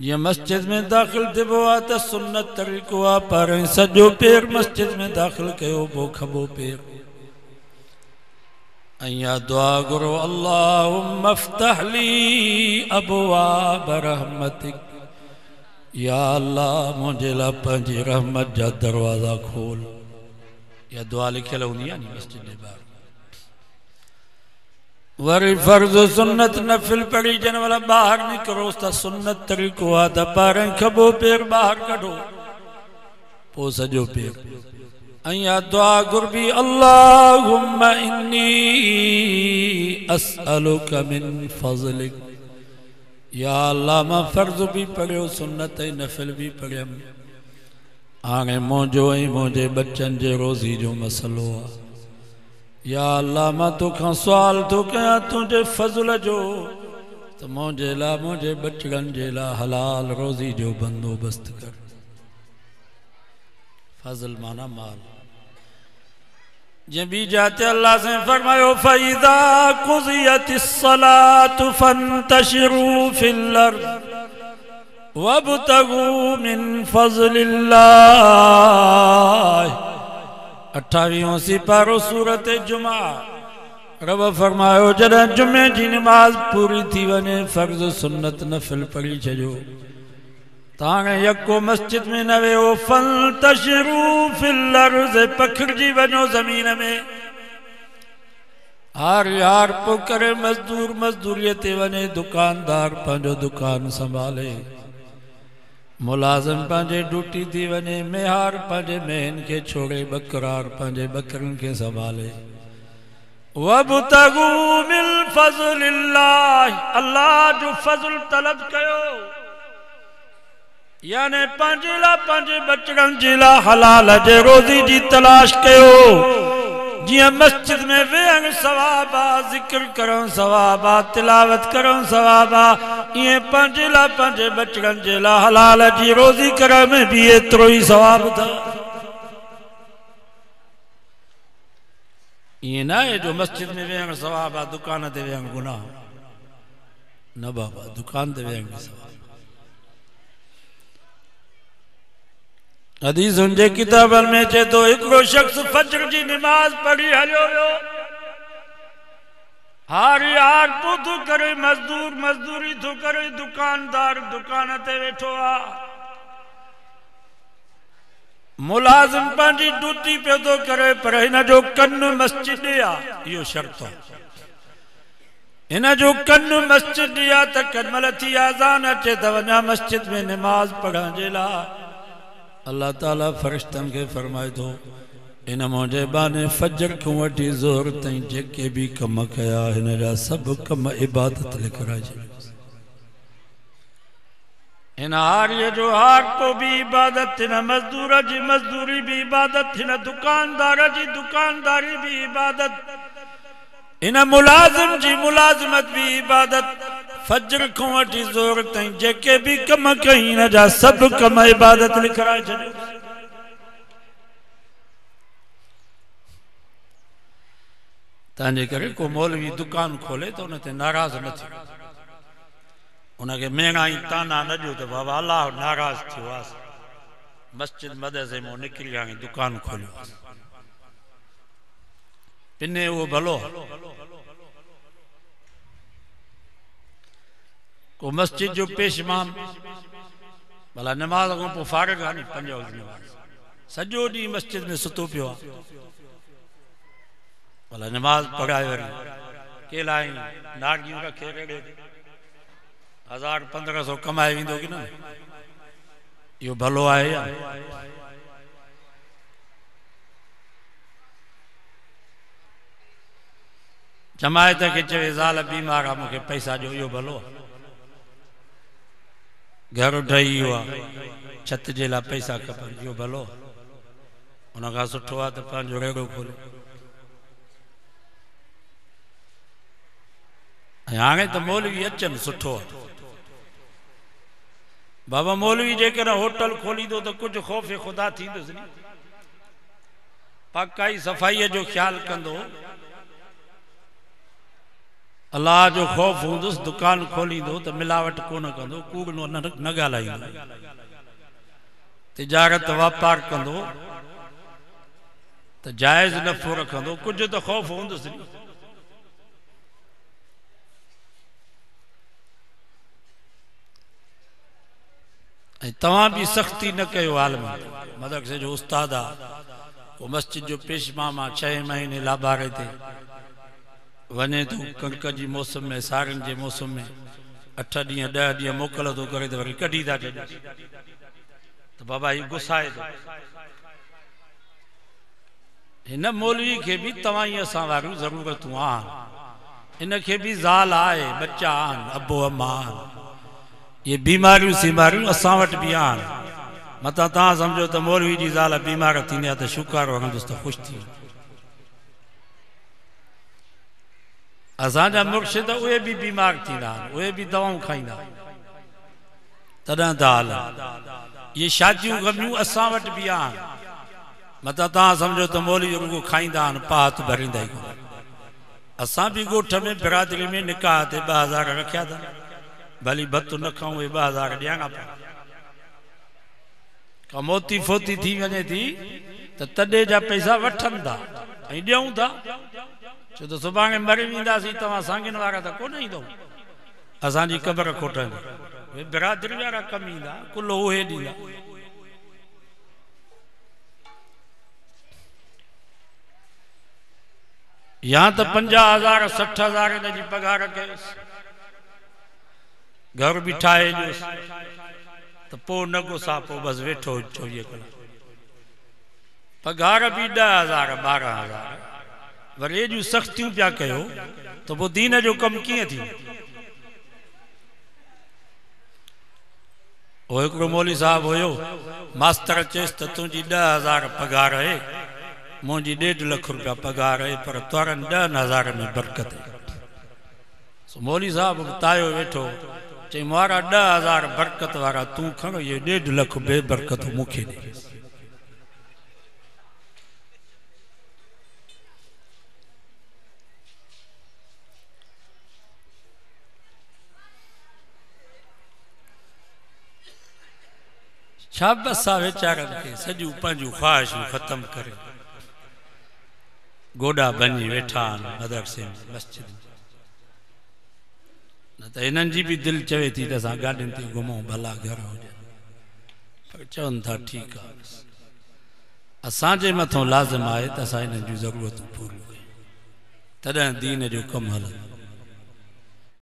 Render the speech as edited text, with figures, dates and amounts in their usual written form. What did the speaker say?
ये मस्जिद में दाखिल थिबो आ त सुन्नत तरीक़ो आ पर सजो पैर मस्जिद में दाखिल कयो पो खबो पैर अया दुआ गुरो अल्लाहुम्मा अफ्तह ली अबवाब रहमतिक या अल्लाह मुझे ला पंहिंजी रहमत जा दरवाजा खोल। या दुआ लिखियल हूंदी आहे नी मस्जिद जे ॿाहिरि। वरी फर्ज़ सुन्नत नफिल पढ़ी जन वाला बाहर निकरोस त सुन्नत तरीक़ो आ त ॿाहिरां खबो पैर ॿाहिरि कढो पोइ सॼो पैर अया दुआ घुरबी अल्लाहुम्मा इन्नी अस्अलुका मिन फज़लिक या अल्लाह मां फर्ज़ भी पढ़ियो सुन्नत नफिल भी पढ़ियम हाणे मुंहिंजो ऐं मुंहिंजे बच्चन जे रोज़ी जो मसलो आ। या अल्लाह मां तोखां सुवाल थो कयां तुंहिंजे फज़ल जो त मुंहिंजे लाइ मुंहिंजे बचड़नि जे लाइ हलाल रोज़ी जो बंदोबस्त कर। फज़ल माना माल। जे बी जाते अल्लाह से फरमायो फ़इज़ा क़ुज़ियतिस सलातु फंतशिरू फिल अर्ज़ वब्तगू मिन फ़ज़लिल्लाह। 28 सिपारो सूरत जुमा। रब फरमायो जॾहिं जुमे जी नमाज पूरी थी वञे फर्ज़ सुन्नत नफिल पढ़ी छॾियो ताणे यको मस्जिद में न वियो फंतशिरू फिल अर्ज़ पखिड़िजी वञो ज़मीन में। हार यार पो करे मजदूर मजदूरीअ ते वञे दुकानदार पंहिंजो दुकान संभाले मुलाज़िम पंहिंजे ड्यूटी थी वञे मेहार पंहिंजे मेहन खे छोड़े बकरार पंहिंजे बकरनि खे संभाले। वब्तगू मिन फ़ज़लिल्लाह अल्लाह जो फज़ल तलब कयो यानी पंहिंजे लाइ पंहिंजे बचड़नि जे लाइ हलाल जे रोज़ी जी तलाश कयो। जियां मस्जिद में वेहण सवाब आ ज़िक्र करण सवाब आ तिलावत करण सवाब आ इएं पंहिंजे लाइ पंहिंजे बचड़नि जे लाइ हलाल जी रोज़ी करण में भी एतिरो ई सवाब था। इएं न आहे जो मस्जिद में वेहण सवाब आ दुकान ते वेहण गुनाह न बाबा दुकान ते वेहण सवाब। हदीसुनि जे किताबनि में चे तो हिकिड़ो शख्स फजर जी नमाज पढ़ी हलियो वियो हार यार पोइ थो करे मजदूर मजदूरी थो करे दुकानदार दुकान ते वेठो आ मुलाज़िम पंहिंजी ड्यूटी पियो थो करे पर हिन जो कनु मस्जिद आ इहो शर्त आहे। हिन जो कनु मस्जिद आ त केॾीमहिल थी अज़ान अचे त वञा मस्जिद में नमाज पढ़ण जे लाइ। अल्लाह ताला फरिश्तन के फरमाए थो इन मुंहिंजे बाने फजर खां वठी ज़ोहर ताईं जेके भी कम कया हिन जा सभु कम इबादत लिखाइजे। हिन हारीअ जो हार को भी इबादत हिन मजदूर जी मजदूरी भी इबादत हिन दुकानदार जी दुकानदारी भी इबादत हिन मुलाज़िम जी मुलाज़िमत भी इबादत। फजर को वठी ज़ोहर ताईं जेके भी कम कई हिन जा सभु कम इबादत लिखाए छॾियो। तंहिंजे करे को मौलवी दुकान खोले तो उन ते नाराज़ न थियो उनखे मेणा ई ताना न ॾियो त बाबा अल्लाह नाराज़ थियो आहे मस्जिद मदरसे मां निकिरी हाणे दुकान खोलियो पिने उहो भलो। को मस्जिद जो पेशमान भला नमाज खां पोइ फारिग आहे नी 5 वक़्त नमाज सॼो ॾींहुं मस्जिद में सुतो पियो आहे भला नमाज पढ़ाए वरी केला आई नारियूं रखे रेड़े 1000-1500 कमाए वेंदो की न इहो भलो आहे या जमायत खे चवे ज़ाल बीमार आहे मूंखे पैसा ॾियो इहो भलो आहे। घर ठही वियो आहे छत जे लाइ पैसा खपनि इहो भलो उन खां सुठो आहे त पंहिंजो रेड़ो खोलियो। ऐं हाणे त मौलवी अचनि सुठो आहे बाबा मौलवी जेकॾहिं होटल खोलींदो त कुझु ख़ौफ़ ख़ुदा थींदुसि नी पकाई सफ़ाईअ जो ख़्यालु कंदो अल्लाह जो खौफ हूंदुसि दुकान खोलींदो त मिलावट कोन कंदो, कूड़ न ॻाल्हाईंदो, तिजारत वापार कंदो त जायज़ नफ़ो रखंदो, कुछ तो खौफ हूंदुसि। तव्हां भी सख्ती न कयो आलम। मदरसे जो उस्ताद आ, वो मस्जिद जो पेश मामा 6 महीने लाबारे थे वने तो कणक जी मौसम में, सारन जे मौसम में 8 ॾींहं 10 ॾींहं मोकल तो करे तो वरी कढी था छॾनि, तो बाबा ही गुस्साए तो हिन मौलवी के भी तव्हां ही असां वारियूं ज़रूरतूं आहिनि, इन के भी ज़ाल आए, बच्चा आहिनि, अबो अम्मा आहिनि, ये बीमारियूं सीमारियूं असां वटि भी आहिनि। मतां तव्हां सम्झो त मौलवी जी ज़ाल बीमार थींदी आहे त शुक्रारो हणंदुसि त ख़ुशि थी। असांजा मुर्शिद उहे भी बीमार थींदा आहिनि, उहे भी दवाऊं खाईंदा, तॾहिं त हाल ये शादियूं गमियूं असां वटि भी आहिनि। मतां तव्हां सम्झो त मौलवी रुगो खाईंदा आहिनि, पात भरींदा ई कोन। असां भी ॻोठ में बिरादरी में निकाह ते 2000 रखिया था, भली भत न खाऊं, 2000 ॾियणा पिया। का मोती फोती थी वञे थी त तॾहिं जा पैसा वठनि था ऐं ॾियूं था, छो त सुभाणे मरी वेंदासीं, तव्हां सांगिन वारा त कोन ईंदो, असांजी क़बर खोटंदी, उहे बिरादरी वारा कम ईंदा, कुल्लो उहे ॾींदा। या त 50,000 60,000 इन जी पगार कयोसि, घर भी ठाहे ॾियोसि, तो पोइ न गुस्सा, पोइ बसि वेठो 24 कलाक, पगार भी 10,000 12,000, वरी एॾियूं सख़्तियूं पिया कयो त पोइ दीन जो कमु कीअं थी। वो हिकिड़ो मौलवी साहब हुयो, मास्तर चयसि त तुंहिंजी 10,000 पगार आहे, मुंहिंजी 1.5 लख रुपया पगार आहे, पर तोरनि 10,000 में बरकत है। मौलवी साहब तायो वेठो, चई मारा 10,000 बरकत वारा तू खण, ये 1.5 लख बेबरकत मूंखे ॾे। छा बस आहे वीचारनि खे सॼियूं पंहिंजूं ख़्वाहिशूं ख़त्म करे गोॾा बनी वेठा आहिनि मदरसे में, मस्जिद में। न त हिननि जी भी दिलि चवे थी त असां गाॾियुनि ते घुमूं, भला घर हुजनि, पर चवनि था ठीकु आहे, असांजे मथां लाज़िम आहे त असां हिननि जूं ज़रूरतूं पूरियूं कयूं, तॾहिं दीन जो कमु हलंदो।